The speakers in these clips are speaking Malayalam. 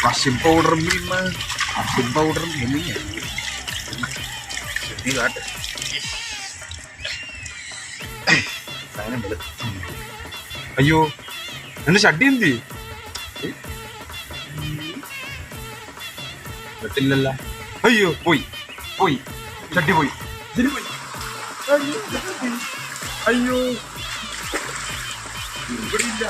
Wasim powder mima, wasim powder ini ya. Ini ada. Saya boleh. Ayo, ini ഷഡ്ഡി എന്തി? പറ്റില്ലല്ല. അയ്യോ പോയി പോയി ഷഡ്ഡി പോയി. അയ്യോ ഇവിടെ ഇല്ല.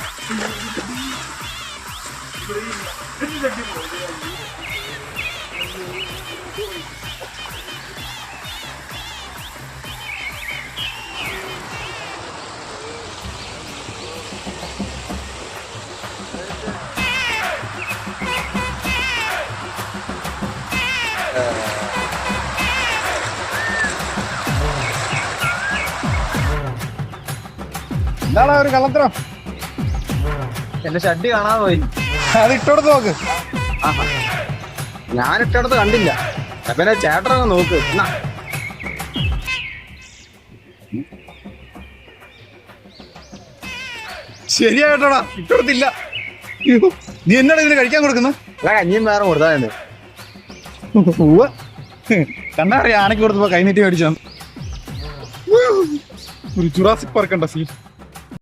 എന്താണ് ഒരു കള്ളത്തരം? എന്റെ ഷഡ്ഡി കാണാതെ പോയി. അത് ഇട്ടോടത്ത് നോക്ക്. ഞാൻ ഇട്ടടുത്ത് കണ്ടില്ല. അപ്പൊ ചേട്ടനൊക്കെ നോക്ക്. ശരിയായിട്ടോടാ, ഇട്ടോടത്തില്ല. നീ എന്നാണ് ഇതിന് കഴിക്കാൻ കൊടുക്കുന്നത്? കഞ്ഞിയും വേറെ കൊടുത്താൽ കണ്ടറിയാ ആനക്ക് കൊടുത്തപ്പോ കൈനീട്ടി മേടിച്ചു. ഒരു ജുറാസിക് പാർക്ക് ഉണ്ടോ സീൻ.